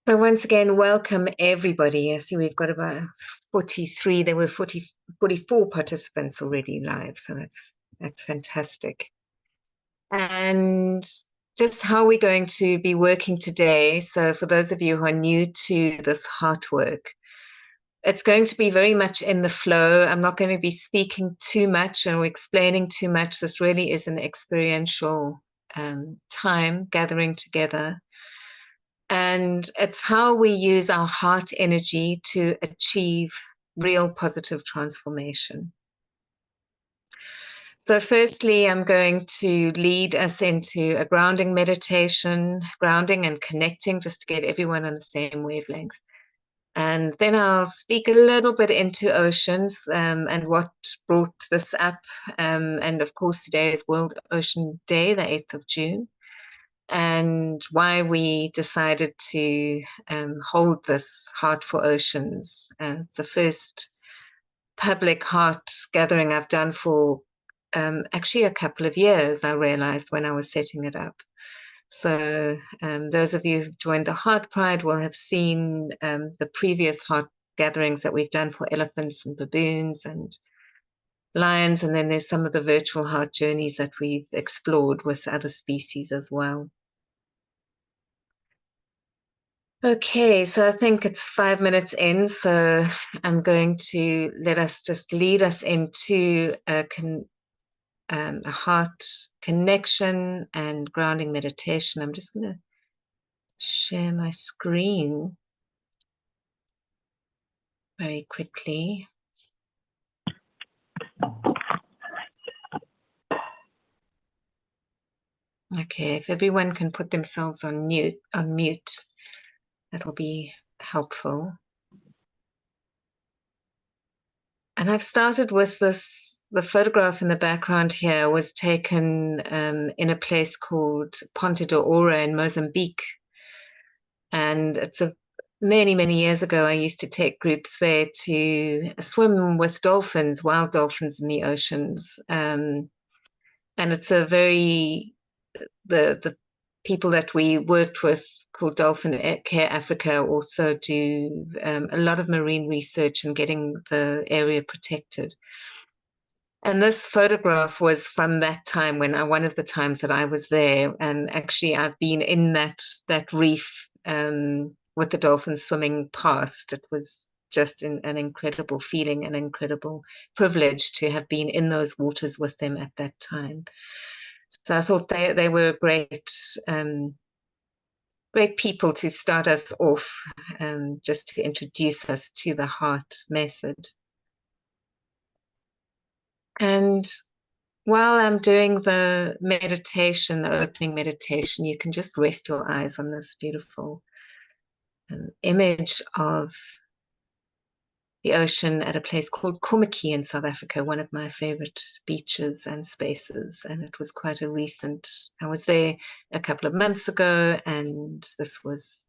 So once again, welcome everybody. I see we've got about 43. There were 44 participants already live, so that's fantastic. And just how we're going to be working today. So for those of you who are new to this heart work, it's going to be very much in the flow. I'm not going to be speaking too much or explaining too much. This really is an experiential time gathering together. And it's how we use our heart energy to achieve real positive transformation. So, firstly, I'm going to lead us into a grounding meditation, grounding and connecting, just to get everyone on the same wavelength. And then I'll speak a little bit into oceans and what brought this up. And of course, today is World Ocean Day, the 8th of June. And why we decided to hold this Heart for Oceans. It's the first public heart gathering I've done for actually a couple of years, I realized when I was setting it up. So those of you who've joined the Heart Pride will have seen the previous heart gatherings that we've done for elephants and baboons and lions. And then there's some of the virtual heart journeys that we've explored with other species as well. Okay, so I think it's 5 minutes in, so I'm going to let us just lead us into a heart connection and grounding meditation. I'm just going to share my screen very quickly. Okay, if everyone can put themselves on mute, that'll be helpful. And I've started with this. The photograph in the background here was taken in a place called Ponte de Ora in Mozambique. And it's many, many years ago, I used to take groups there to swim with dolphins, wild dolphins in the oceans. And it's a very, the people that we worked with called Dolphin Care Africa also do a lot of marine research and getting the area protected. And this photograph was from that time one of the times that I was there. And actually I've been in that reef with the dolphins swimming past. It was just an incredible feeling, an incredible privilege to have been in those waters with them at that time. So I thought they were great people to start us off, just to introduce us to the heart method. And while I'm doing the meditation, the opening meditation, you can just rest your eyes on this beautiful image of the ocean at a place called Kommetjie in South Africa, one of my favorite beaches and spaces. And it was quite I was there a couple of months ago, and this was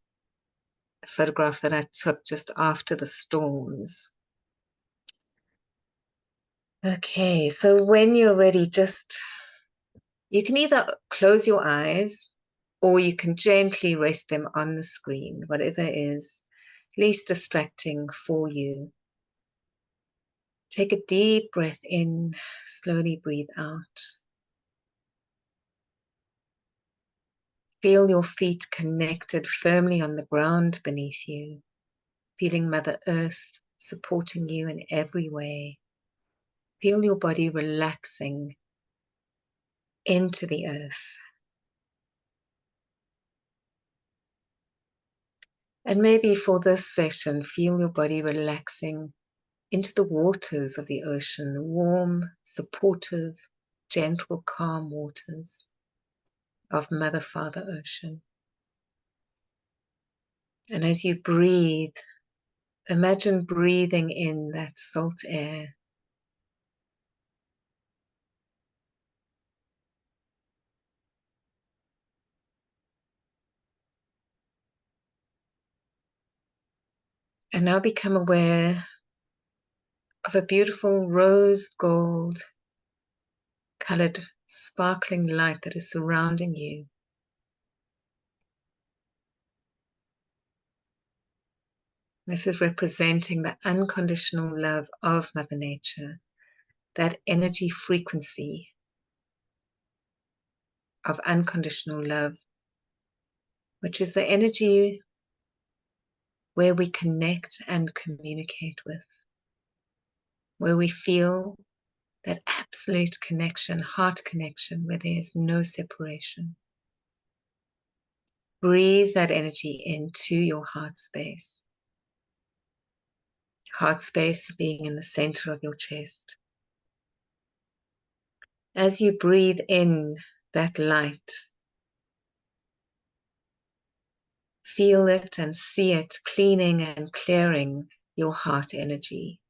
a photograph that I took just after the storms. Okay, so when you're ready, you can either close your eyes or you can gently rest them on the screen, whatever is least distracting for you. Take a deep breath in, slowly breathe out. Feel your feet connected firmly on the ground beneath you, feeling Mother Earth supporting you in every way. Feel your body relaxing into the earth. And maybe for this session, feel your body relaxing into the waters of the ocean, the warm, supportive, gentle, calm waters of Mother, Father, Ocean. And as you breathe, imagine breathing in that salt air. And now become aware of a beautiful rose gold colored sparkling light that is surrounding you. This is representing the unconditional love of Mother Nature, that energy frequency of unconditional love, which is the energy where we connect and communicate with, where we feel that absolute connection, heart connection, where there is no separation. Breathe that energy into your heart space being in the center of your chest. As you breathe in that light, feel it and see it cleaning and clearing your heart energy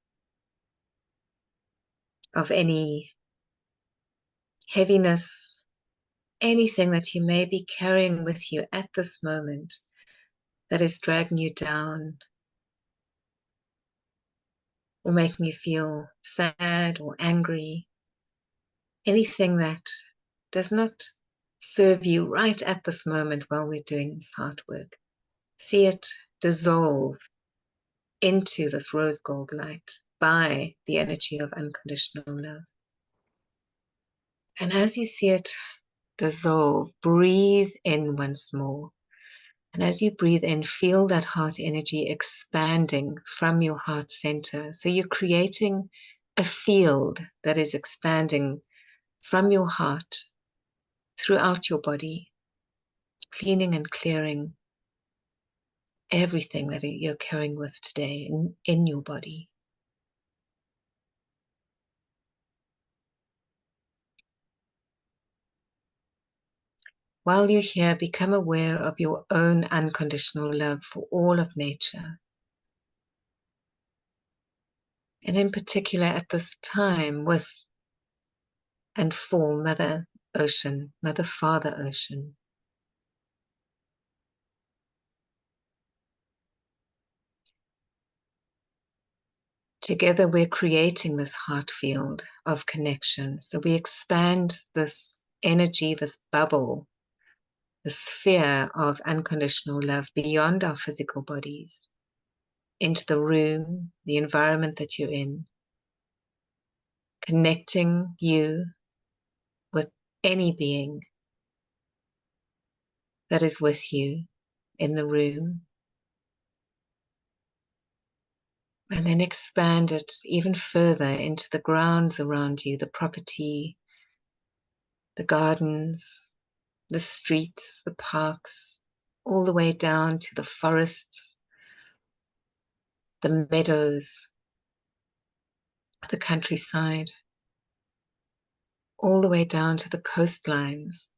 of any heaviness, anything that you may be carrying with you at this moment that is dragging you down or making you feel sad or angry, anything that does not serve you right at this moment while we're doing this heart work. See it dissolve into this rose gold light by the energy of unconditional love. And as you see it dissolve, breathe in once more. And as you breathe in, feel that heart energy expanding from your heart center. So you're creating a field that is expanding from your heart throughout your body, cleaning and clearing everything that you're carrying with today in your body. While you're here, become aware of your own unconditional love for all of nature. And in particular at this time with and for Mother Ocean, Mother Father Ocean. Together we're creating this heart field of connection. So we expand this energy, this bubble, the sphere of unconditional love beyond our physical bodies, into the room, the environment that you're in, connecting you with any being that is with you in the room, and then expand it even further into the grounds around you, the property, the gardens, the streets, the parks, all the way down to the forests, the meadows, the countryside, all the way down to the coastlines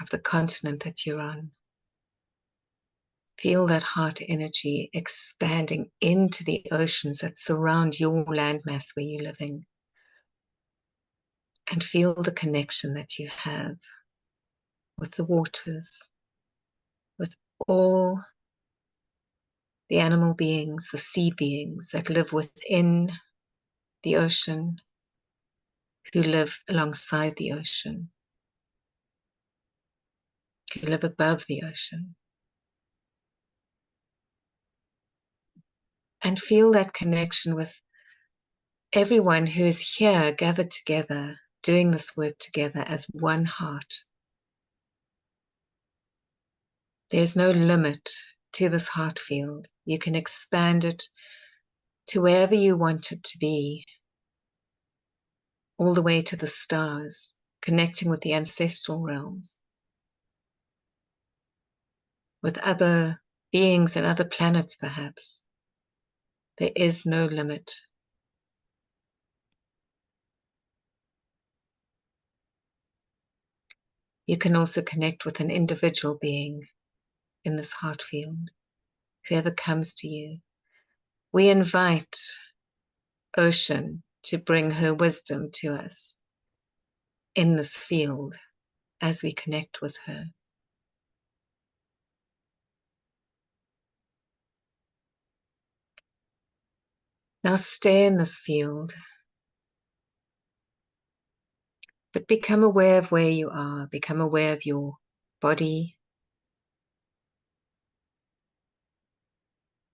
of the continent that you're on. Feel that heart energy expanding into the oceans that surround your landmass where you're living. And feel the connection that you have with the waters, with all the animal beings, the sea beings that live within the ocean, who live alongside the ocean, who live above the ocean. And feel that connection with everyone who is here gathered together, doing this work together as one heart. There's no limit to this heart field. You can expand it to wherever you want it to be, all the way to the stars, connecting with the ancestral realms, with other beings and other planets perhaps. There is no limit. You can also connect with an individual being in this heart field, whoever comes to you. We invite Ocean to bring her wisdom to us in this field as we connect with her. Now stay in this field, but become aware of where you are. Become aware of your body,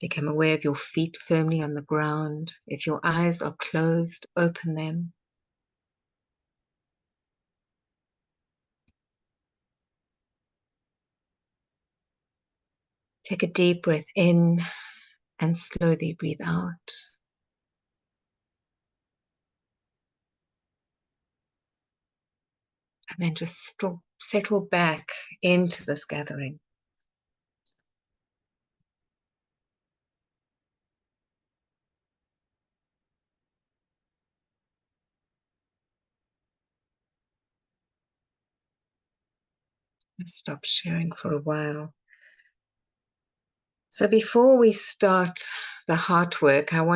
Become aware of your feet firmly on the ground. If your eyes are closed, open them. Take a deep breath in and slowly breathe out. And then just still settle back into this gathering. Stop sharing for a while. So before we start the heart work, there's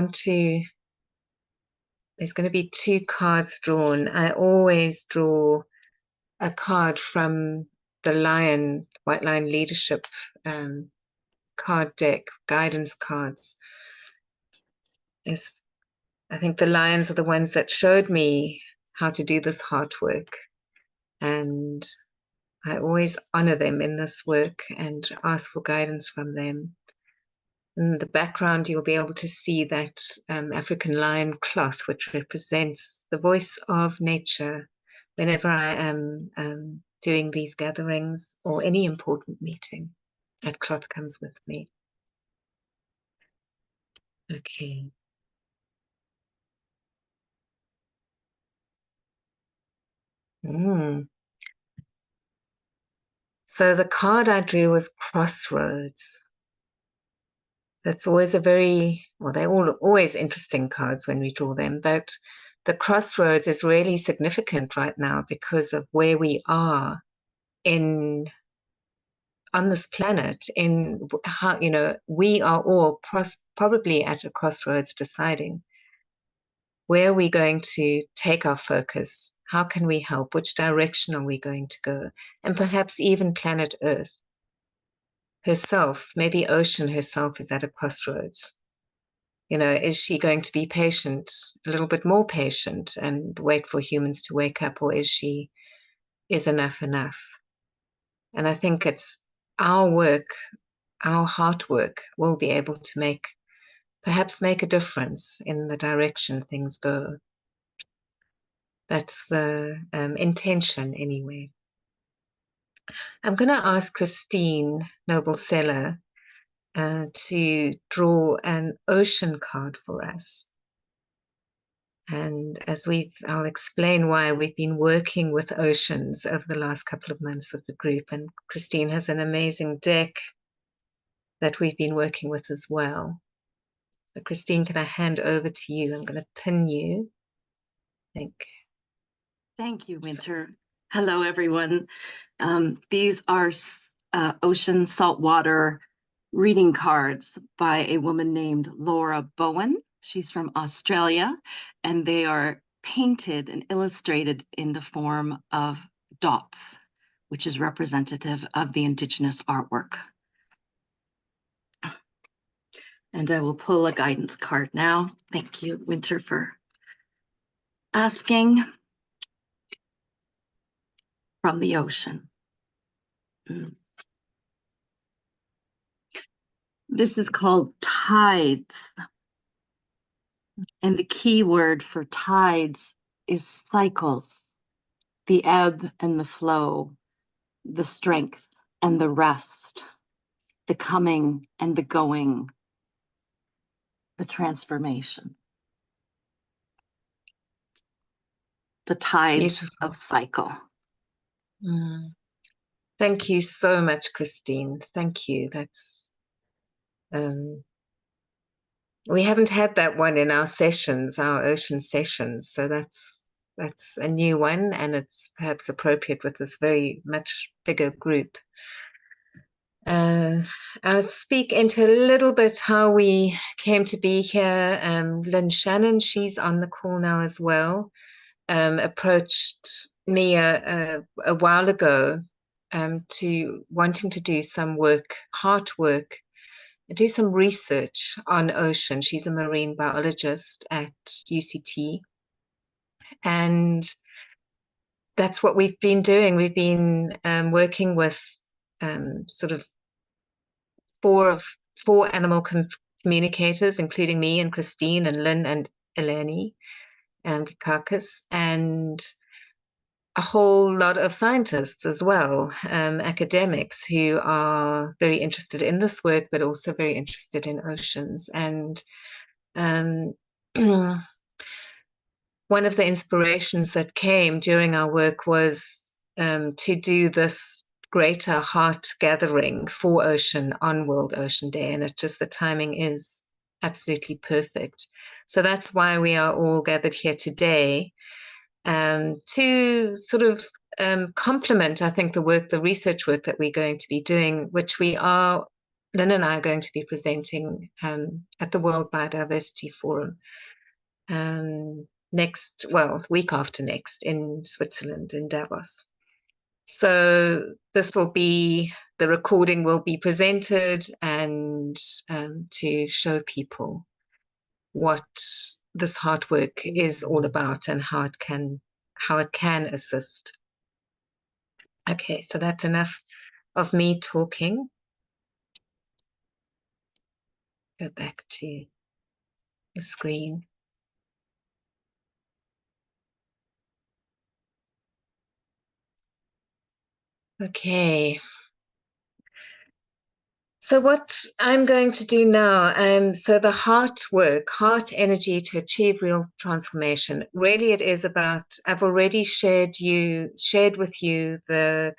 going to be 2 cards drawn. I always draw a card from the White Lion Leadership card deck, guidance cards. I think the lions are the ones that showed me how to do this heart work. And I always honor them in this work and ask for guidance from them. In the background, you'll be able to see that African lion cloth, which represents the voice of nature. Whenever I am doing these gatherings or any important meeting, that cloth comes with me. Okay. So the card I drew was Crossroads. That's always they're always interesting cards when we draw them, but the crossroads is really significant right now because of where we are on this planet, in how, we are all probably at a crossroads deciding where we're going to take our focus. How can we help? Which direction are we going to go? And perhaps even planet Earth herself, maybe Ocean herself is at a crossroads. Is she going to be patient, a little bit more patient, and wait for humans to wake up, or is enough enough? And I think it's our work, our heart work, will be able to perhaps make a difference in the direction things go. That's the intention, anyway. I'm going to ask Christine Noble-Seller to draw an ocean card for us. And I'll explain why we've been working with oceans over the last couple of months with the group. And Christine has an amazing deck that we've been working with as well. So Christine, can I hand over to you? I'm going to pin you. Thank you, Wynter. Hello, everyone. These are ocean saltwater reading cards by a woman named Laura Bowen. She's from Australia, and they are painted and illustrated in the form of dots, which is representative of the Indigenous artwork. And I will pull a guidance card now. Thank you, Wynter, for asking. From the ocean. This is called tides. And the key word for tides is cycles, the ebb and the flow, the strength and the rest, the coming and the going, the transformation. The tides Beautiful. of cycle. Thank you so much, Christine. Thank you. That's we haven't had that one in our sessions, our ocean sessions. So that's a new one, and it's perhaps appropriate with this very much bigger group. I'll speak into a little bit how we came to be here. Lynn Shannon, she's on the call now as well, approached me a while ago to wanting to do some work, heart work, do some research on ocean. She's a marine biologist at UCT. And that's what we've been doing. We've been working with sort of four animal communicators, including me and Christine and Lynn and Eleni and Kakis, and a whole lot of scientists as well, academics who are very interested in this work, but also very interested in oceans. And um, one of the inspirations that came during our work was to do this greater heart gathering for ocean on World Ocean Day. And it's just the timing is absolutely perfect. So that's why we are all gathered here today, to sort of complement, I think, the research work that we're going to be doing, which Lynn and I are going to be presenting at the World Biodiversity Forum week after next in Switzerland, in Davos. So the recording will be presented and to show people what this hard work is all about and how it can assist. Okay, so that's enough of me talking. Go back to the screen. Okay. So what I'm going to do now, so the heart energy to achieve real transformation, really it is about, I've already shared with you the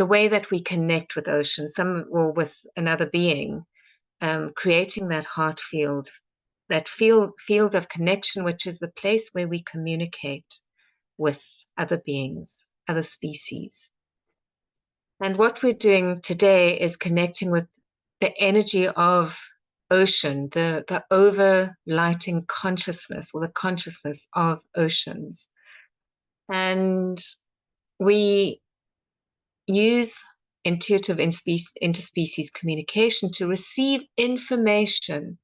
way that we connect with ocean, or with another being, creating that heart field, that field of connection, which is the place where we communicate with other beings, other species. And what we're doing today is connecting with the energy of ocean, the overlighting consciousness, or the consciousness of oceans. And we use intuitive interspecies communication to receive information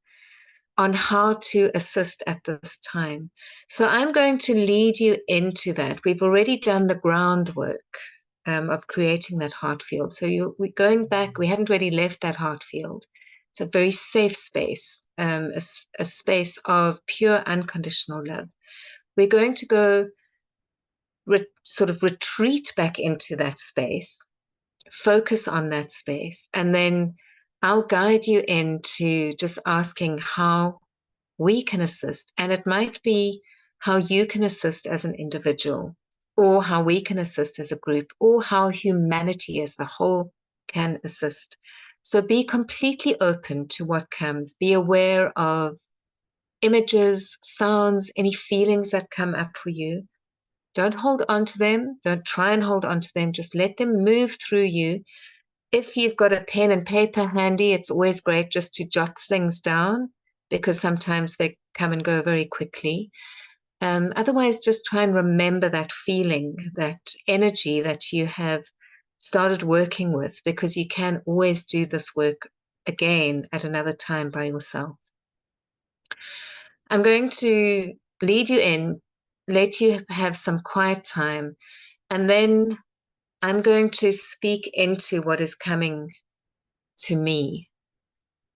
on how to assist at this time. So I'm going to lead you into that. We've already done the groundwork of creating that heart field. So we're going back, we haven't really left that heart field. It's a very safe space, a space of pure unconditional love. We're going to go sort of retreat back into that space, focus on that space, and then I'll guide you into just asking how we can assist. And it might be how you can assist as an individual, or how we can assist as a group, or how humanity as the whole can assist. So be completely open to what comes. Be aware of images, sounds, any feelings that come up for you. Don't hold on to them. Don't try and hold on to them. Just let them move through you. If you've got a pen and paper handy, it's always great just to jot things down, because sometimes they come and go very quickly. Otherwise, just try and remember that feeling, that energy that you have started working with, because you can always do this work again at another time by yourself. I'm going to lead you in, let you have some quiet time, and then I'm going to speak into what is coming to me.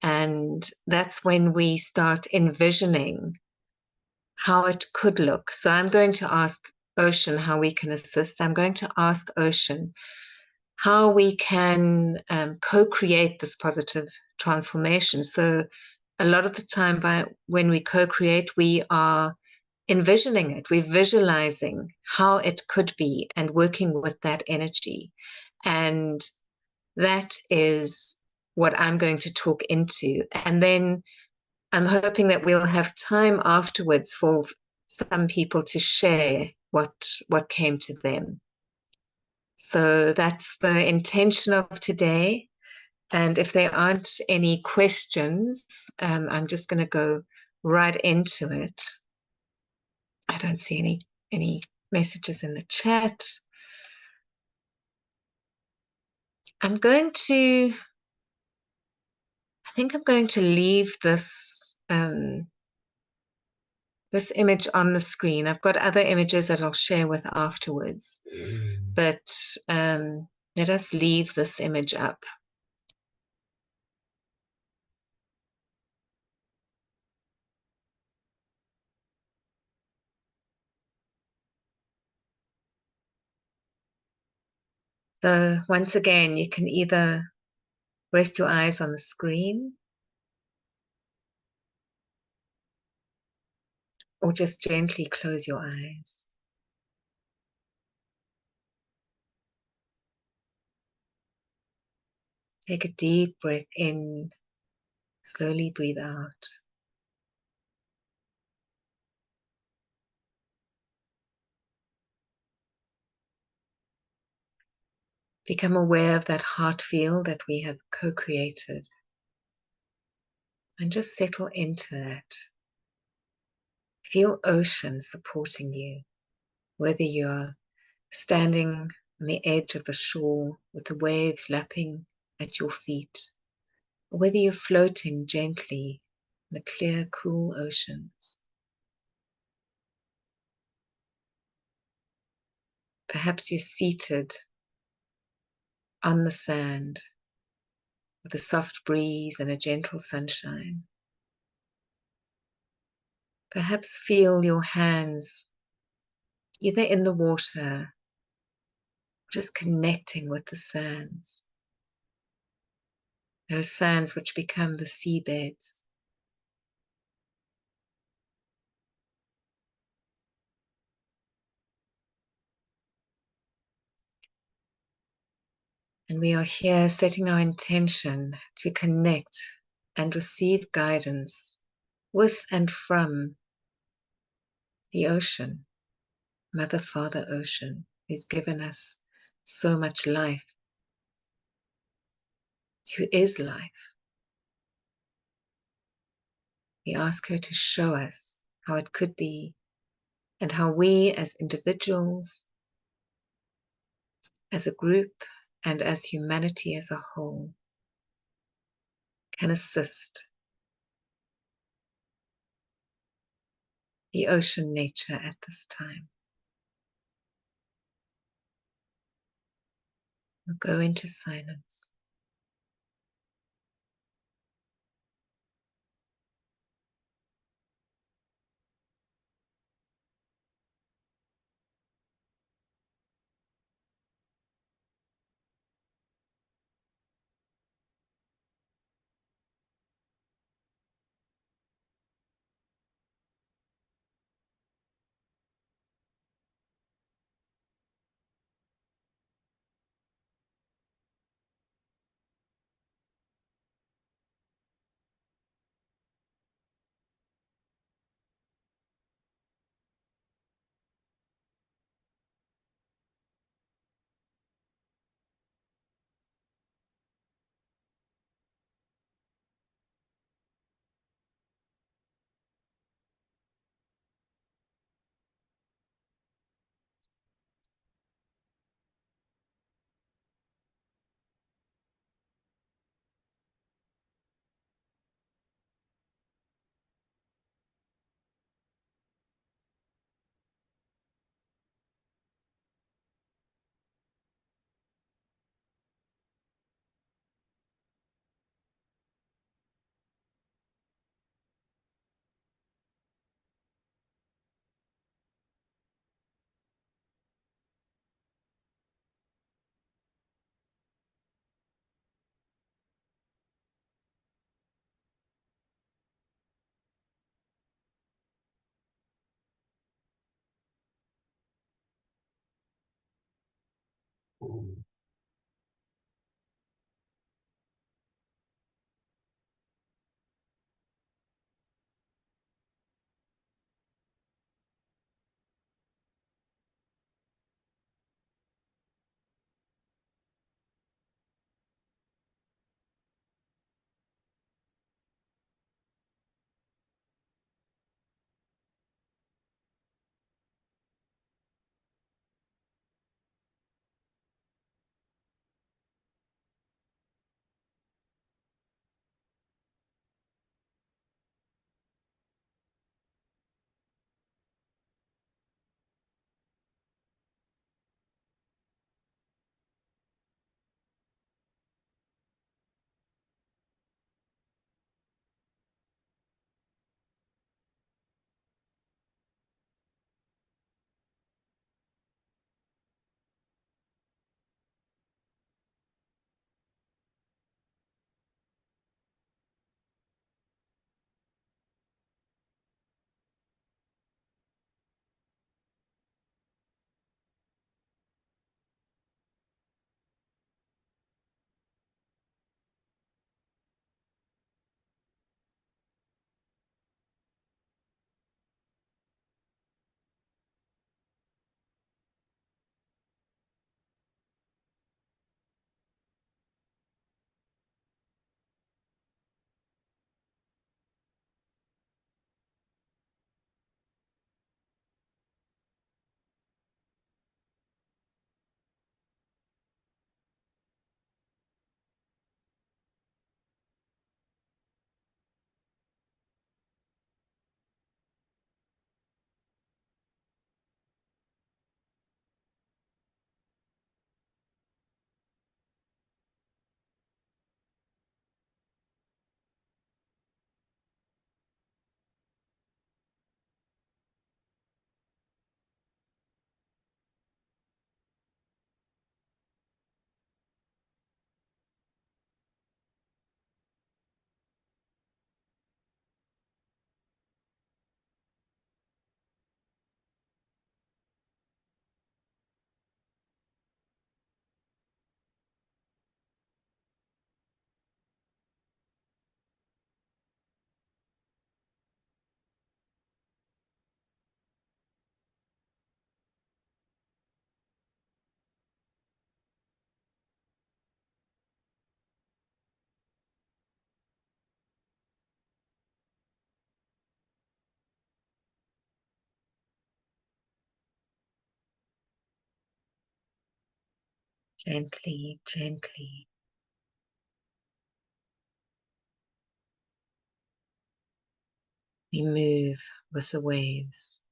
And that's when we start envisioning how it could look. So I'm going to ask Ocean how we can assist. I'm going to ask Ocean how we can co-create this positive transformation. So a lot of the time, when we co-create, we are envisioning it, we're visualizing how it could be and working with that energy. And that is what I'm going to talk into. And then I'm hoping that we'll have time afterwards for some people to share what came to them. So that's the intention of today. And if there aren't any questions, I'm just going to go right into it. I don't see any messages in the chat. I think I'm going to leave this this image on the screen. I've got other images that I'll share with afterwards, but let us leave this image up. So once again, you can either rest your eyes on the screen or just gently close your eyes. Take a deep breath in, slowly breathe out. Become aware of that heart field that we have co-created and just settle into that. Feel ocean supporting you, whether you're standing on the edge of the shore with the waves lapping at your feet, or whether you're floating gently in the clear, cool oceans. Perhaps you're seated on the sand with a soft breeze and a gentle sunshine. Perhaps feel your hands either in the water, just connecting with the sands, those sands which become the seabeds. And we are here setting our intention to connect and receive guidance with and from the ocean, Mother, Father, Ocean, who's given us so much life, who is life. We ask her to show us how it could be and how we as individuals, as a group, and as humanity as a whole can assist the ocean nature at this time. We'll go into silence. Gently, gently. We move with the waves.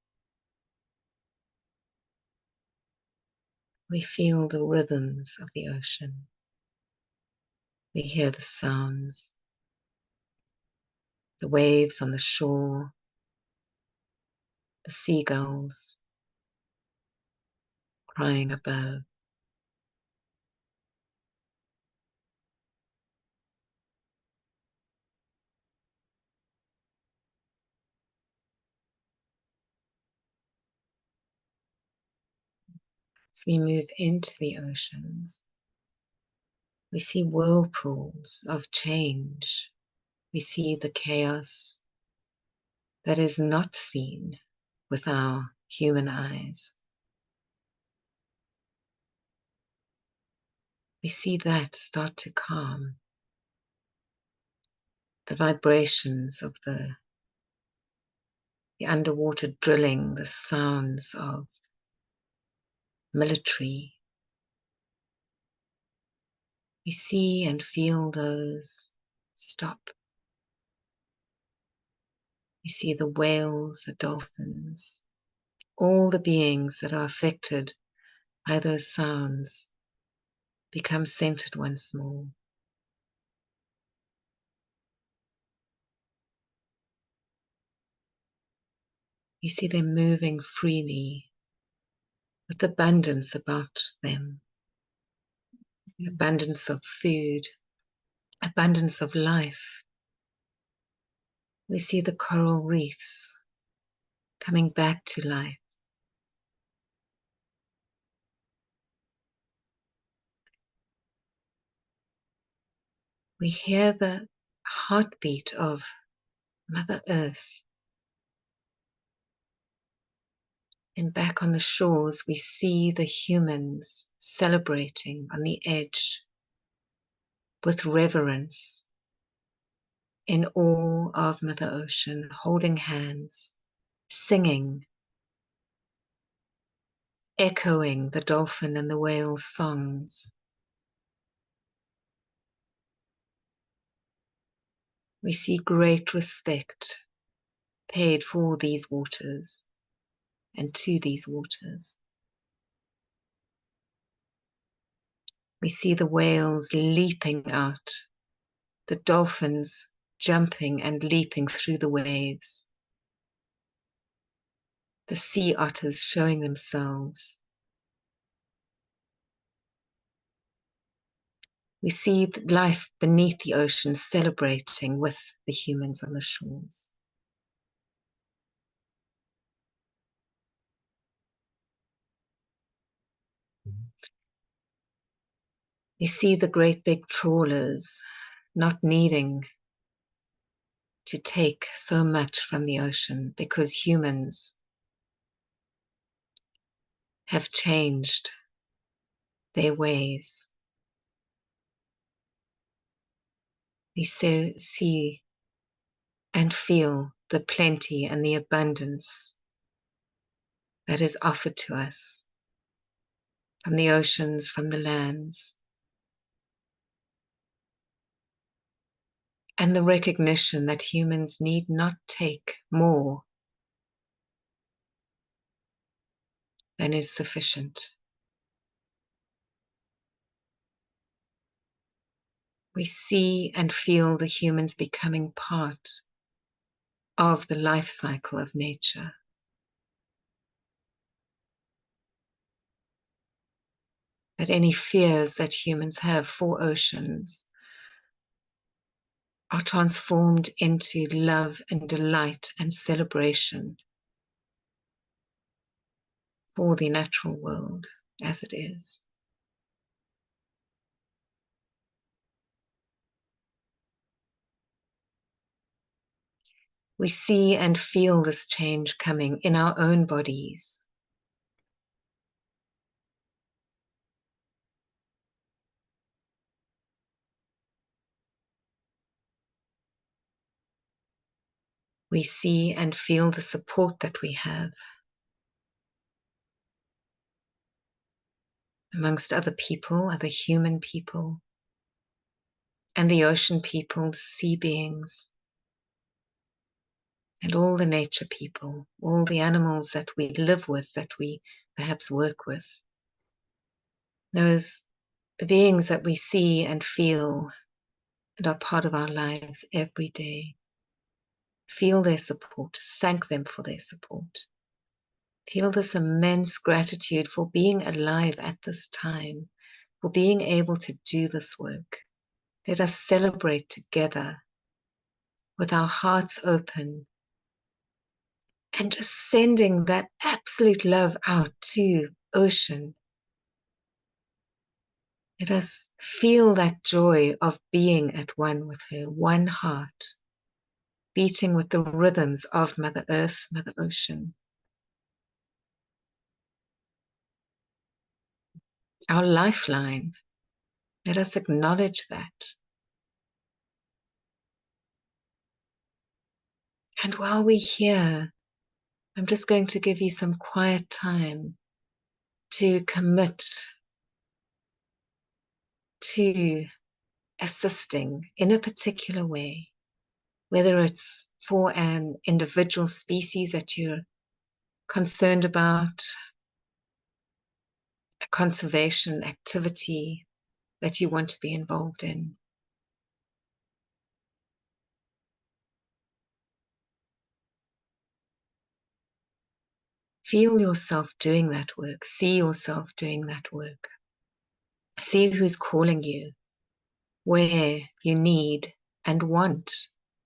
We feel the rhythms of the ocean. We hear the sounds, the waves on the shore, the seagulls crying above. As we move into the oceans, we see whirlpools of change. We see the chaos that is not seen with our human eyes. We see that start to calm. The vibrations of the underwater drilling, the sounds of military. We see and feel those stop. We see the whales, the dolphins, all the beings that are affected by those sounds become centered once more. We see them moving freely with abundance about them, abundance of food, abundance of life. We see the coral reefs coming back to life. We hear the heartbeat of Mother Earth. And back on the shores, we see the humans celebrating on the edge with reverence, in awe of Mother Ocean, holding hands, singing, echoing the dolphin and the whale's songs. We see great respect paid for these waters and to these waters. We see the whales leaping out, the dolphins jumping and leaping through the waves, the sea otters showing themselves. We see life beneath the ocean celebrating with the humans on the shores. We see the great big trawlers not needing to take so much from the ocean because humans have changed their ways. We see and feel the plenty and the abundance that is offered to us from the oceans, from the lands, and the recognition that humans need not take more than is sufficient. We see and feel the humans becoming part of the life cycle of nature. That any fears that humans have for oceans are transformed into love and delight and celebration for the natural world as it is. We see and feel this change coming in our own bodies. We see and feel the support that we have. amongst other people, other human people, and the ocean people, the sea beings, and all the nature people, all the animals that we live with, that we perhaps work with. Those beings that we see and feel and are part of our lives every day. Feel their support, thank them for their support. Feel this immense gratitude for being alive at this time, for being able to do this work. Let us celebrate together with our hearts open and just sending that absolute love out to ocean. Let us feel that joy of being at one with her, one heart, beating with the rhythms of Mother Earth, Mother Ocean. Our lifeline. Let us acknowledge that. And while we're here, I'm just going to give you some quiet time to commit to assisting in a particular way, whether it's for an individual species that you're concerned about, a conservation activity that you want to be involved in. Feel yourself doing that work. See yourself doing that work. See who's calling you, where you need and want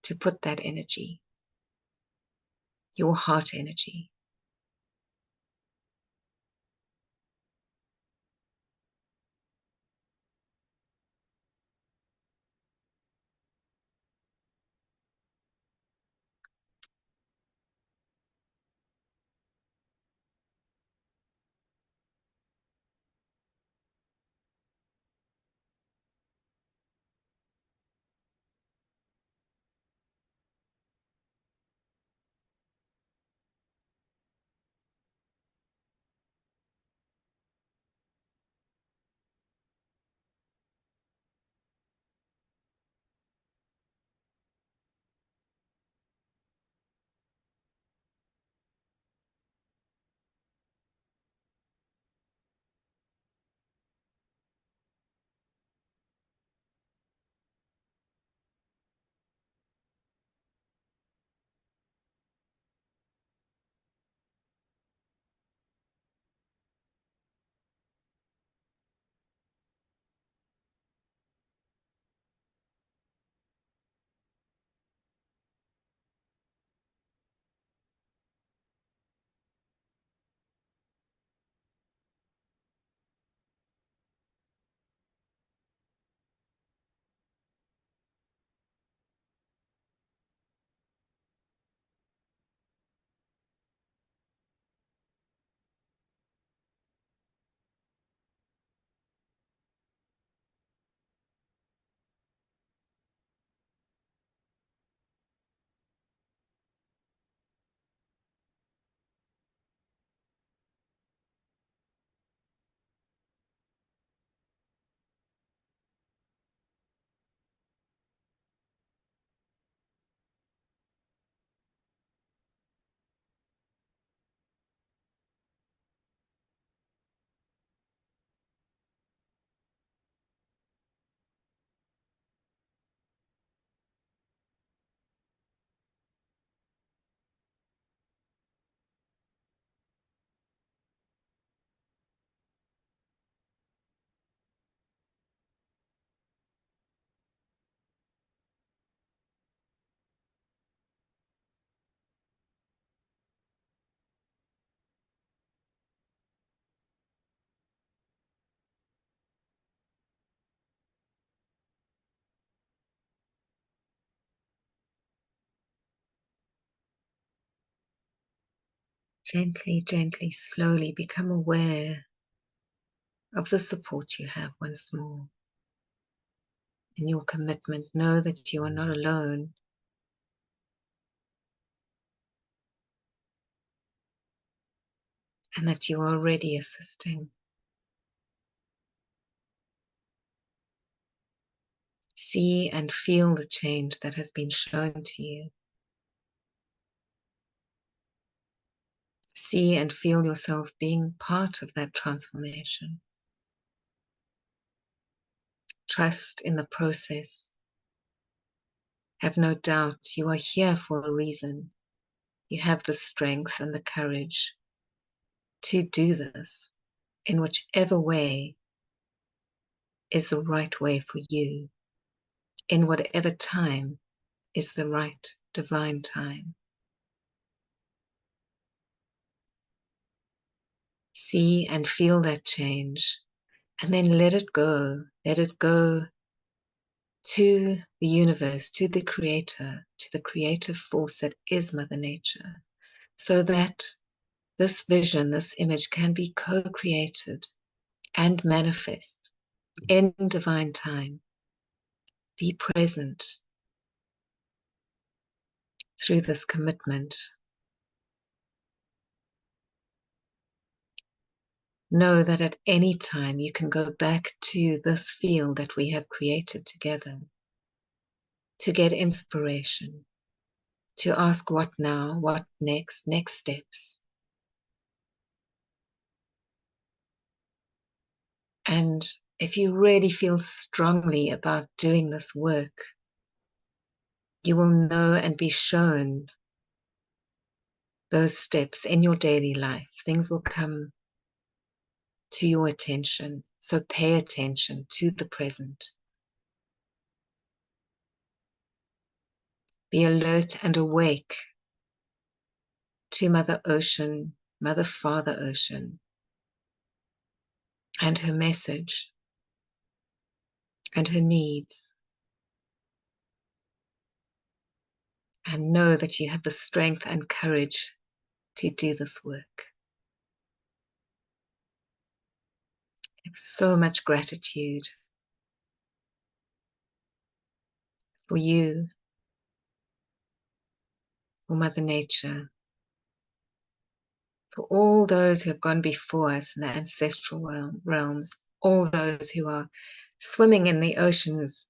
to put that energy, your heart energy. Gently, gently, slowly become aware of the support you have once more. In your commitment, know that you are not alone. And that you are already assisting. See and feel the change that has been shown to you. See and feel yourself being part of that transformation. Trust in the process. Have no doubt you are here for a reason. You have the strength and the courage to do this in whichever way is the right way for you, in whatever time is the right divine time. See and feel that change, and then let it go. Let it go to the universe, to the creator, to the creative force that is Mother Nature, so that this vision, this image can be co-created and manifest in divine time. Be present through this commitment. Know that at any time you can go back to this field that we have created together to get inspiration, to ask what now, what next steps. And if you really feel strongly about doing this work, you will know and be shown those steps in your daily life. Things will come to your attention. So pay attention to the present. Be alert and awake to Mother Ocean, Mother Father Ocean, and her message and her needs. And know that you have the strength and courage to do this work. I have so much gratitude for you, for Mother Nature, for all those who have gone before us in the ancestral realms, all those who are swimming in the oceans,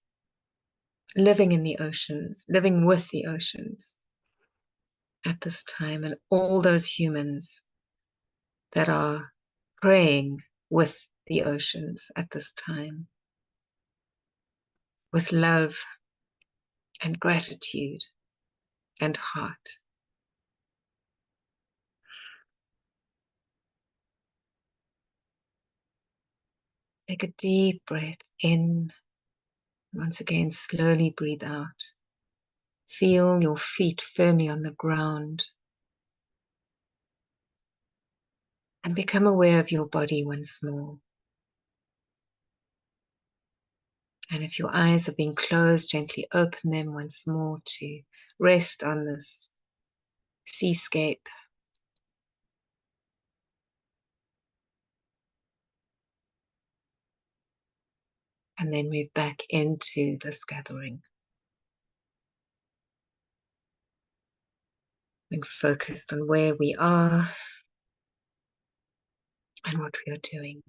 living in the oceans, living with the oceans at this time, and all those humans that are praying with the oceans at this time, with love and gratitude and heart. Take a deep breath in. Once again, slowly breathe out. Feel your feet firmly on the ground. And become aware of your body once more. And if your eyes have been closed, gently open them once more to rest on this seascape. And then move back into this gathering. Being focused on where we are and what we are doing.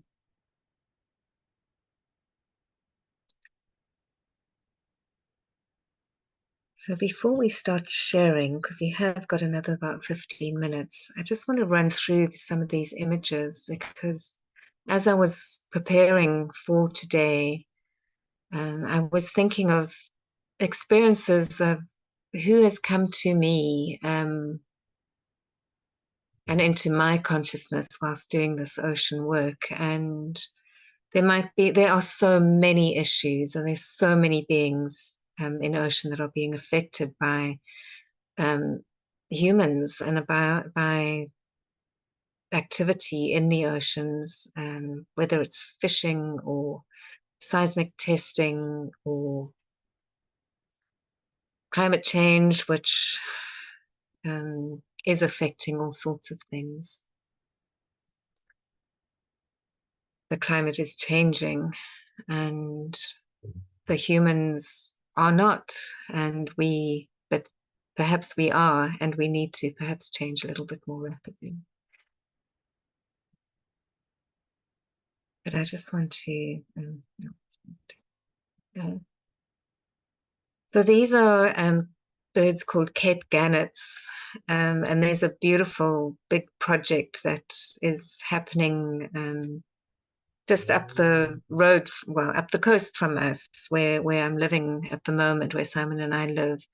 So before we start sharing, because you have got another about 15 minutes, I just want to run through some of these images, because as I was preparing for today, I was thinking of experiences of who has come to me and into my consciousness whilst doing this ocean work. And there are so many issues, and there's so many beings in ocean that are being affected by humans and by activity in the oceans, whether it's fishing or seismic testing or climate change, which is affecting all sorts of things. The climate is changing and the humans are not, but perhaps we are, and we need to perhaps change a little bit more rapidly. But I just want to So these are birds called Cape Gannets, and there's a beautiful big project that is happening just up the road, well, up the coast from us, where I'm living at the moment, where Simon and I live,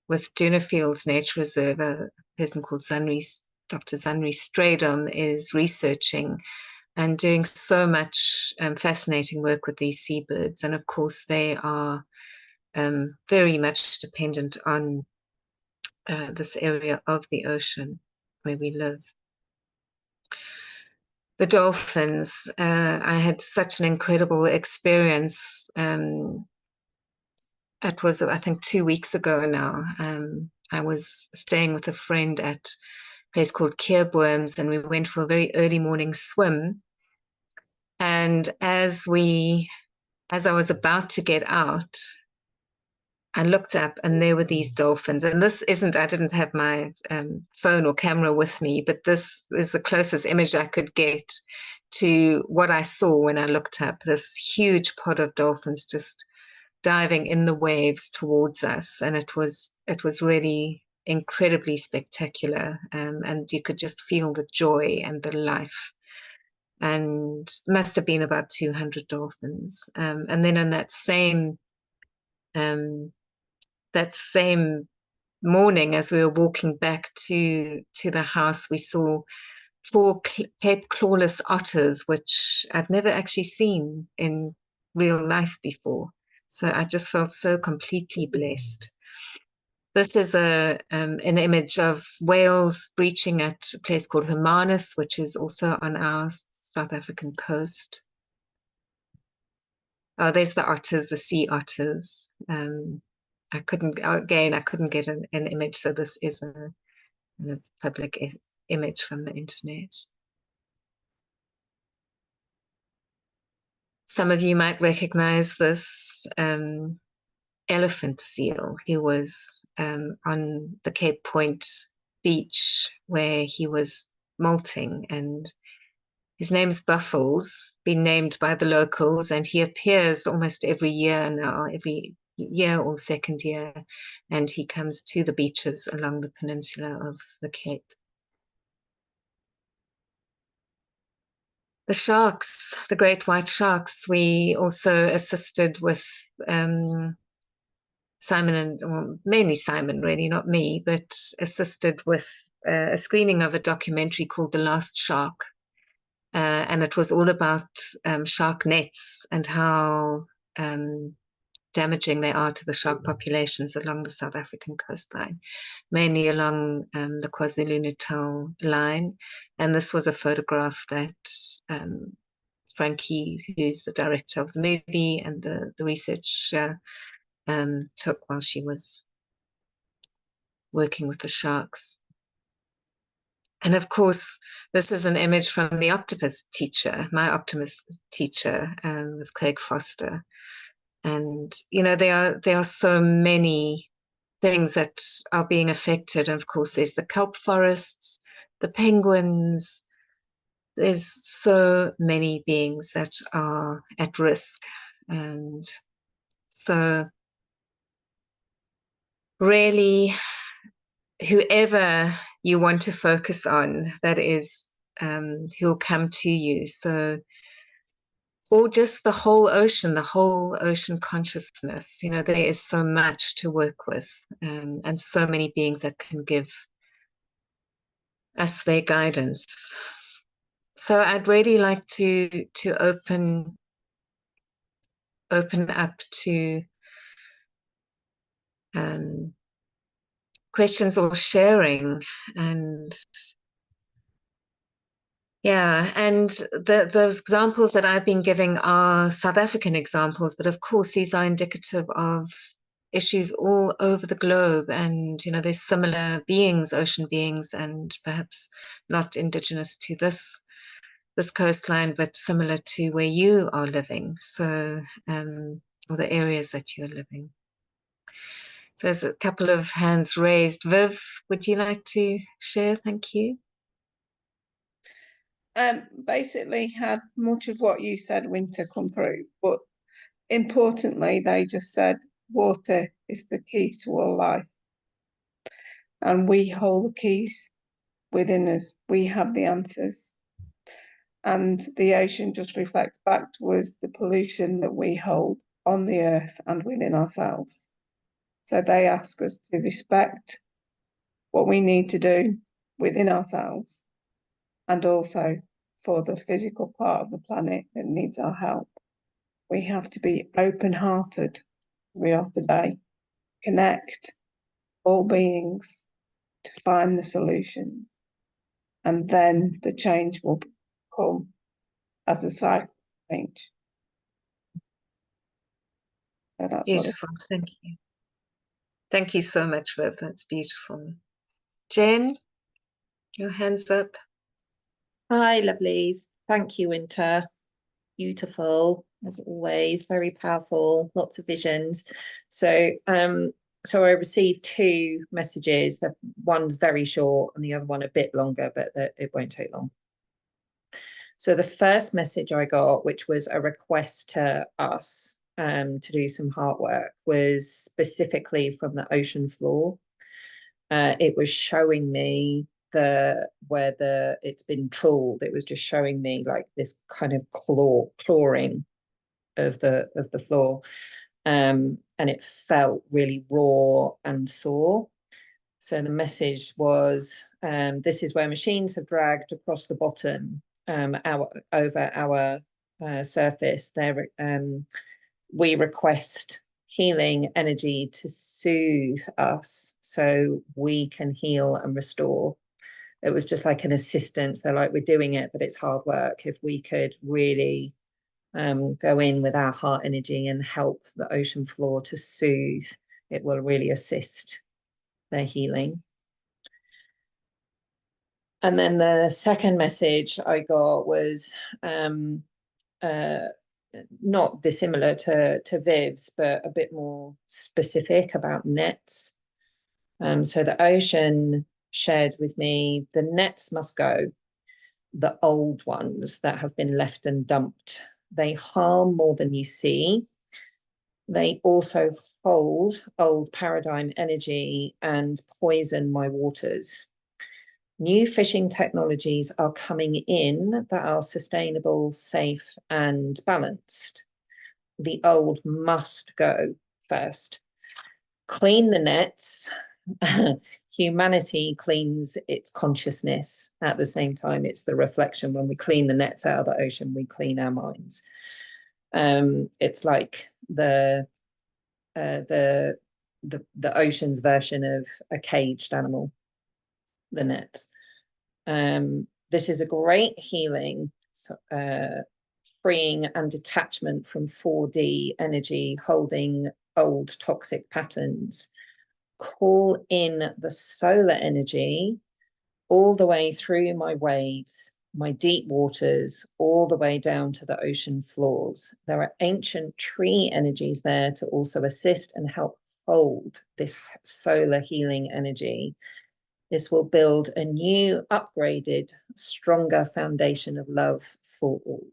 with Fields Nature Reserve. A person called Dr. Zanri Stradom is researching and doing so much fascinating work with these seabirds. And of course, they are very much dependent on this area of the ocean where we live. The dolphins, I had such an incredible experience. It was, I think, 2 weeks ago now. I was staying with a friend at a place called Keerboom's, and we went for a very early morning swim. And as I was about to get out, I looked up and there were these dolphins. And this isn't, I didn't have my phone or camera with me, but this is the closest image I could get to what I saw when I looked up. This huge pod of dolphins just diving in the waves towards us. And it was really incredibly spectacular. And you could just feel the joy and the life. And must have been about 200 dolphins. And then in that same morning, as we were walking back to the house, we saw four Cape clawless otters, which I'd never actually seen in real life before. So I just felt so completely blessed. This is an image of whales breaching at a place called Hermanus, which is also on our South African coast. Oh, there's the otters, the sea otters. I couldn't get an image, so this is a public image from the internet. Some of you might recognize this elephant seal. He was on the Cape Point beach where he was molting, and his name's Buffles, been named by the locals, and he appears almost every year now, every year or second year, and he comes to the beaches along the peninsula of the Cape. The sharks, the great white sharks, we also assisted with Simon and, well, mainly Simon, really, not me, but assisted with a screening of a documentary called The Last Shark. And it was all about shark nets and how damaging they are to the shark populations along the South African coastline, mainly along the KwaZulu-Natal line. And this was a photograph that Frankie, who's the director of the movie and the researcher, took while she was working with the sharks. And of course, this is an image from the octopus teacher, my octopus teacher, with Craig Foster. And there are so many things that are being affected. And of course, there's the kelp forests, the penguins. There's so many beings that are at risk. And so really, whoever you want to focus on, that is who'll come to you. So, or just the whole ocean consciousness. There is so much to work with, and so many beings that can give us their guidance. So I'd really like to open up to questions or sharing. And yeah, and those examples that I've been giving are South African examples, but of course these are indicative of issues all over the globe. And there's similar beings, ocean beings, and perhaps not indigenous to this coastline, but similar to where you are living. So, or the areas that you're living. So there's a couple of hands raised. Viv, would you like to share? Thank you. Basically had much of what you said, Wynter, come through, but importantly, they just said water is the key to all life. And we hold the keys within us. We have the answers. And the ocean just reflects back to us the pollution that we hold on the earth and within ourselves. So they ask us to respect what we need to do within ourselves, and also for the physical part of the planet that needs our help. We have to be open-hearted we are today, connect all beings to find the solution, and then the change will come as the cycle change. So that's Beautiful. Thank you. Thank you so much, Viv. That's beautiful. Jen, your hand's up. Hi, lovelies. Thank you, Wynter. Beautiful, as always, very powerful, lots of visions. So I received two messages. The one's very short and the other one a bit longer, but it won't take long. So the first message I got, which was a request to us to do some heart work, was specifically from the ocean floor. It was showing me where it's been trawled. It was just showing me like this kind of clawing of the floor, and it felt really raw and sore. So the message was, this is where machines have dragged across the bottom over our surface. We request healing energy to soothe us so we can heal and restore. It was just like an assistance. They're like, we're doing it, but it's hard work. If we could really go in with our heart energy and help the ocean floor to soothe, it will really assist their healing. And then the second message I got was not dissimilar to Viv's, but a bit more specific about nets. So the ocean shared with me, the nets must go, the old ones that have been left and dumped. They harm more than you see. They also hold old paradigm energy and poison my waters. New fishing technologies are coming in that are sustainable, safe, and balanced. The old must go first. Clean the nets. Humanity cleans its consciousness. At the same time, it's the reflection. When we clean the nets out of the ocean, we clean our minds. It's like the ocean's version of a caged animal, the nets. This is a great healing, freeing and detachment from 4D energy, holding old toxic patterns. Call in the solar energy all the way through my waves, my deep waters, all the way down to the ocean floors. There are ancient tree energies there to also assist and help hold this solar healing energy. This will build a new, upgraded, stronger foundation of love for all.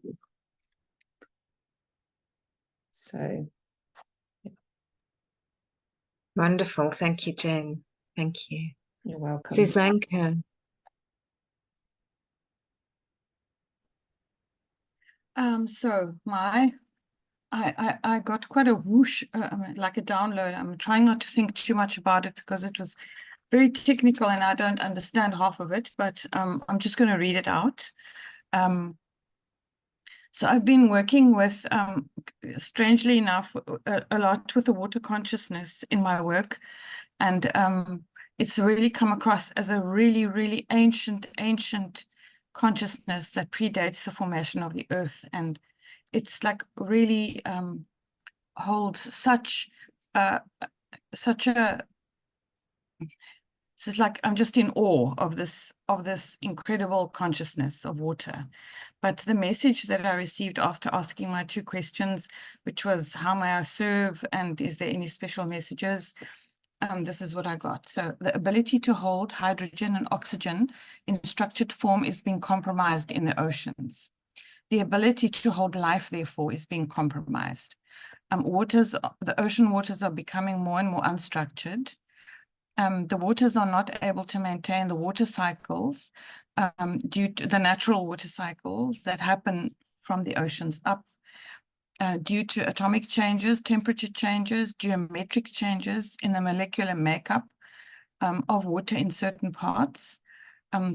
So, yeah. Wonderful. Thank you, Jen. Thank you. You're welcome. Suzanka. So I got quite a whoosh, like a download. I'm trying not to think too much about it because it was very technical and I don't understand half of it, but I'm just going to read it out. So I've been working with, strangely enough, a lot with the water consciousness in my work. And it's really come across as a really, really ancient consciousness that predates the formation of the earth. And it's like really holds such a, it's like I'm just in awe of this incredible consciousness of water. But the message that I received after asking my two questions, which was how may I serve and is there any special messages? This is what I got. So the ability to hold hydrogen and oxygen in structured form is being compromised in the oceans. The ability to hold life, therefore, is being compromised. the ocean waters are becoming more and more unstructured. The waters are not able to maintain the water cycles due to the natural water cycles that happen from the oceans up due to atomic changes, temperature changes, geometric changes in the molecular makeup of water in certain parts.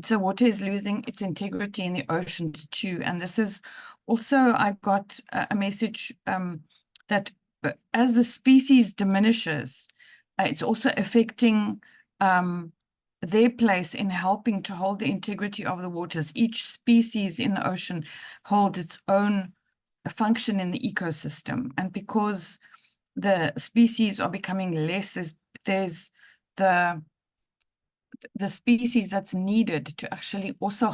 So water is losing its integrity in the oceans too. And this is also, I got a message that as the species diminishes, it's also affecting their place in helping to hold the integrity of the waters. Each species in the ocean holds its own function in the ecosystem. And because the species are becoming less, there's the species that's needed to actually also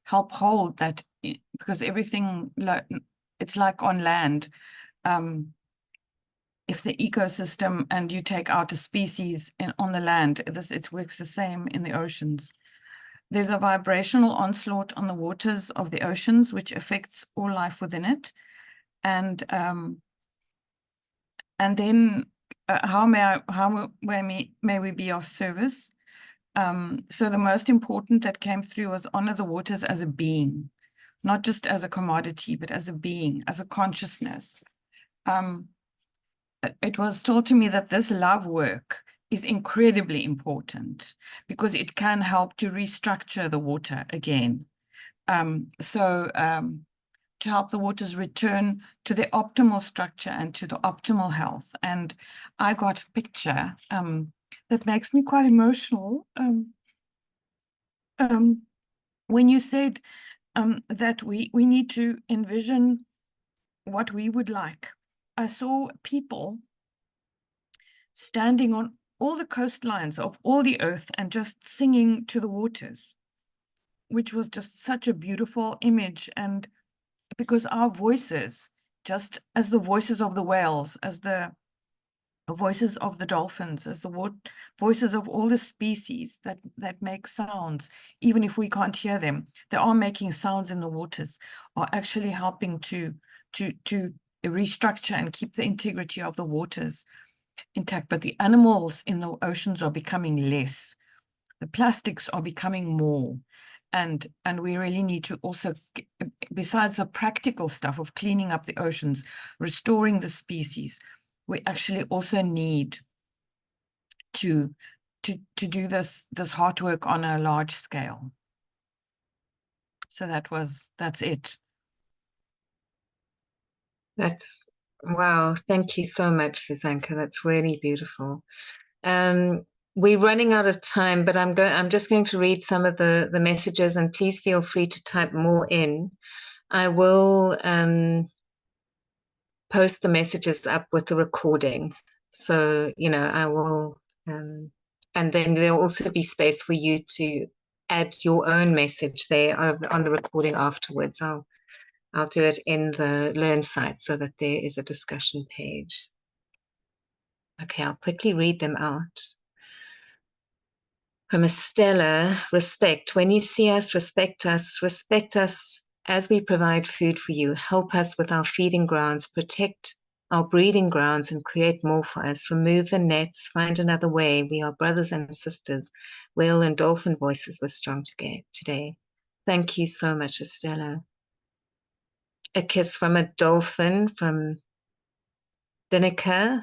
help hold that, because everything, it's like on land. If the ecosystem and you take out a species on the land, it works the same in the oceans. There's a vibrational onslaught on the waters of the oceans, which affects all life within it. And then how may we be of service? So the most important that came through was honor the waters as a being, not just as a commodity, but as a being, as a consciousness. It was told to me that this love work is incredibly important because it can help to restructure the water again. To help the waters return to their optimal structure and to the optimal health. And I got a picture that makes me quite emotional. When you said that we need to envision what we would like, I saw people standing on all the coastlines of all the earth and just singing to the waters, which was just such a beautiful image. And because our voices, just as the voices of the whales, as the voices of the dolphins, as the voices of all the species that make sounds, even if we can't hear them, they are making sounds in the waters, are actually helping to restructure and keep the integrity of the waters intact. But the animals in the oceans are becoming less. The plastics are becoming more. And we really need to also, besides the practical stuff of cleaning up the oceans, restoring the species, we actually also need to do this hard work on a large scale. So that's it. Wow. Thank you so much, Susanka. That's really beautiful. We're running out of time, but I'm just going to read some of the messages, and please feel free to type more in. I will post the messages up with the recording. So, I will, and then there'll also be space for you to add your own message there on the recording afterwards. I'll do it in the Learn site so that there is a discussion page. Okay, I'll quickly read them out. From Estella, respect. When you see us, respect us as we provide food for you. Help us with our feeding grounds, protect our breeding grounds, and create more for us. Remove the nets, find another way. We are brothers and sisters. Whale and dolphin voices were strong today. Thank you so much, Estella. A kiss from a dolphin from Binica,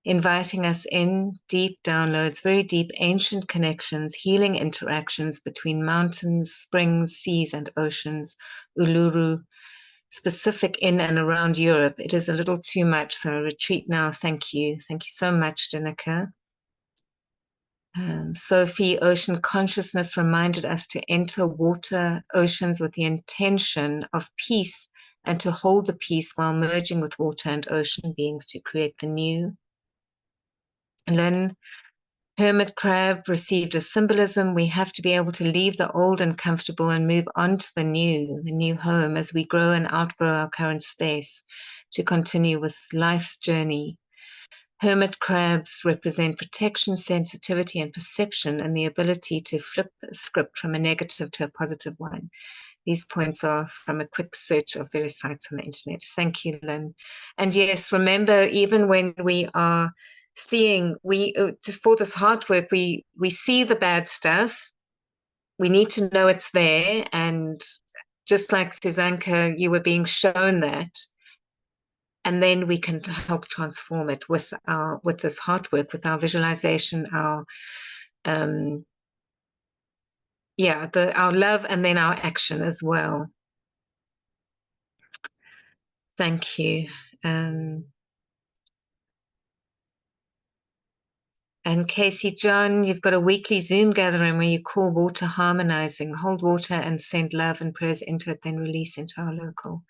inviting us in, deep downloads, very deep ancient connections, healing interactions between mountains, springs, seas, and oceans. Uluru, specific in and around Europe. It is a little too much, so retreat now. Thank you. Thank you so much, Danica. Sophie, ocean consciousness reminded us to enter water oceans with the intention of peace and to hold the peace while merging with water and ocean beings to create the new. And then hermit crab received a symbolism. We have to be able to leave the old and comfortable and move on to the new home as we grow and outgrow our current space to continue with life's journey. Hermit crabs represent protection, sensitivity, and perception, and the ability to flip a script from a negative to a positive one. These points are from a quick search of various sites on the internet. Thank you, Lynn. And yes, remember, even when we are seeing, for this heart work, we see the bad stuff. We need to know it's there. And just like Susanka, you were being shown that. And then we can help transform it with this heart work, with our visualization, our our love, and then our action as well. Thank you. And Casey John, you've got a weekly Zoom gathering where you call water harmonizing, hold water and send love and prayers into it, then release into our local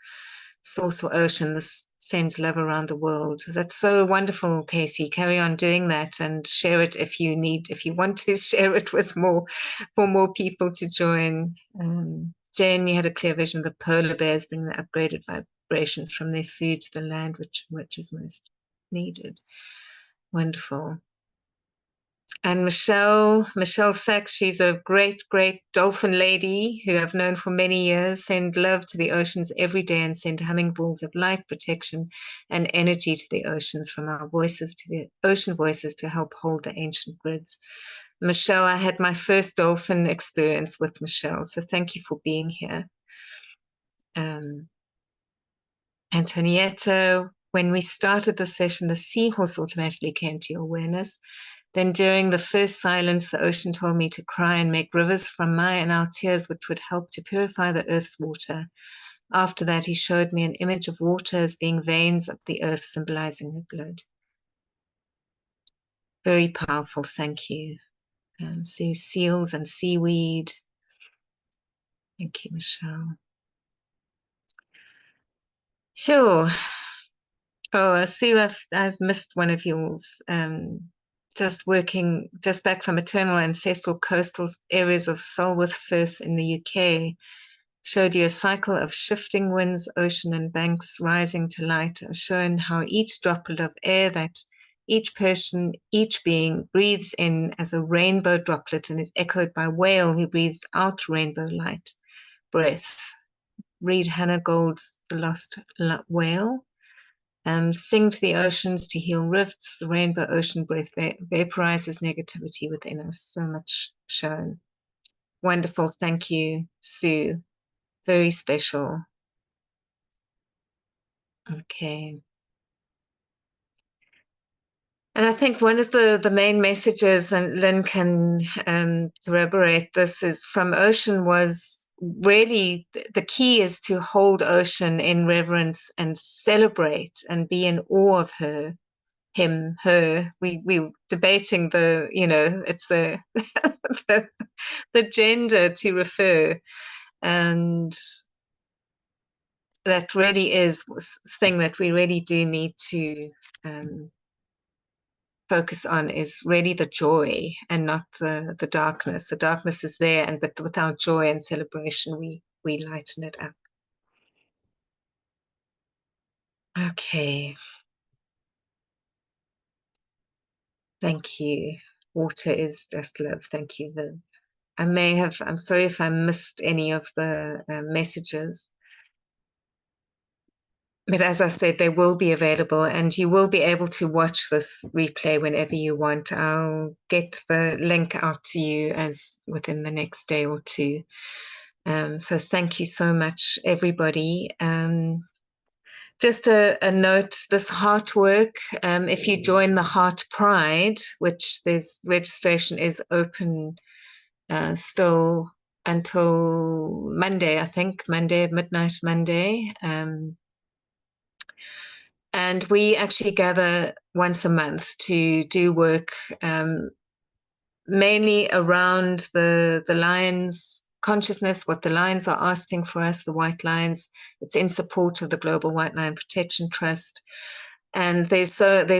source or ocean. This sends love around the world. That's so wonderful, Casey. Carry on doing that and share it if you want to share it with for more people to join. Jen, you had a clear vision of the polar bears bringing the upgraded vibrations from their food to the land, which is most needed. Wonderful. And Michelle Sachs, she's a great, great dolphin lady who I've known for many years. Send love to the oceans every day and send humming balls of light, protection, and energy to the oceans from our voices to the ocean voices to help hold the ancient grids. Michelle, I had my first dolphin experience with Michelle, so thank you for being here. Antonietta, when we started the session, the seahorse automatically came to your awareness. Then during the first silence, the ocean told me to cry and make rivers from my and our tears, which would help to purify the earth's water. After that, he showed me an image of water as being veins of the earth symbolizing the blood. Very powerful, thank you. See seals and seaweed. Thank you, Michelle. Sure. Oh, Sue, I've missed one of yours. Just back from eternal ancestral coastal areas of Solworth Firth in the UK, showed you a cycle of shifting winds, ocean and banks rising to light, shown how each droplet of air that each person, each being breathes in as a rainbow droplet and is echoed by whale who breathes out rainbow light breath. Read Hannah Gould's The Lost Whale. Sing to the oceans to heal rifts. The rainbow ocean breath vaporizes negativity within us. So much shown. Wonderful. Thank you, Sue. Very special. Okay. And I think one of the main messages, and Lynn can corroborate this, is from Ocean was really the key is to hold Ocean in reverence and celebrate and be in awe of her, him, her. We debating it's the gender to refer, and that really is thing that we really do need to focus on, is really the joy and not the darkness. The darkness is there, but with our joy and celebration, we lighten it up. Okay. Thank you. Water is just love. Thank you, Viv. I'm sorry if I missed any of the messages. But as I said, they will be available and you will be able to watch this replay whenever you want. I'll get the link out to you within the next day or two. So thank you so much, everybody. Just a note, this heart work, if you join the Heart Pride, which there's registration is open still until Monday, I think, midnight Monday. And we actually gather once a month to do work mainly around the lions consciousness, what the lions are asking for us, the white lions. It's in support of the Global White Lion Protection Trust. And there's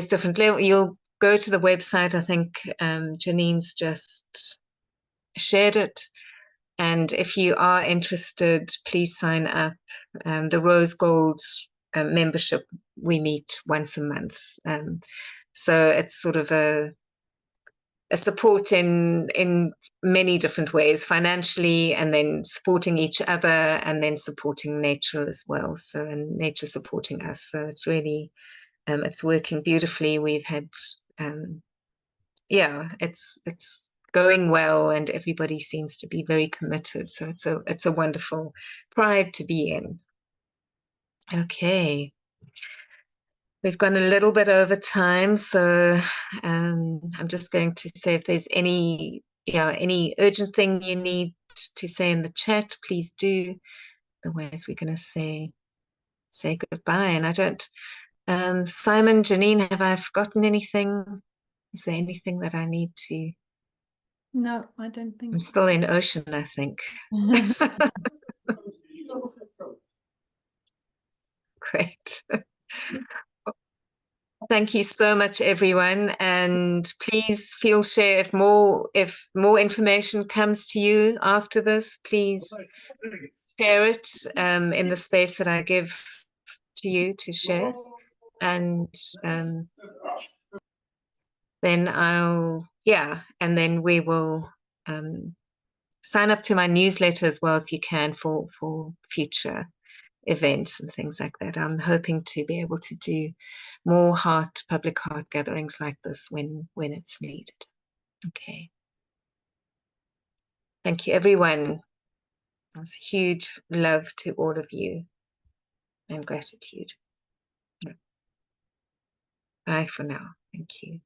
different levels. You'll go to the website. I think Janine's just shared it. And if you are interested, please sign up. The Rose Gold membership, we meet once a month. So it's sort of a support in many different ways, financially, and then supporting each other, and then supporting nature as well. So, and nature supporting us. So it's really, it's working beautifully. We've had, yeah, it's going well, and everybody seems to be very committed. So it's a wonderful pride to be in. Okay. We've gone a little bit over time, so I'm just going to say if there's any urgent thing you need to say in the chat, please do. Otherwise, we're going to say goodbye. And I don't, Simon, Janine, have I forgotten anything? Is there anything that I need to? No, I don't think I'm so. still in ocean, I think. Great. Thank you so much, everyone, and please share if more information comes to you after this. Please share it in the space that I give to you to share, and then and then we will sign up to my newsletter as well if you can for future events and things like that. I'm hoping to be able to do more public heart gatherings like this when it's needed. Okay. Thank you, everyone. That's huge love to all of you and gratitude. Bye for now. Thank you.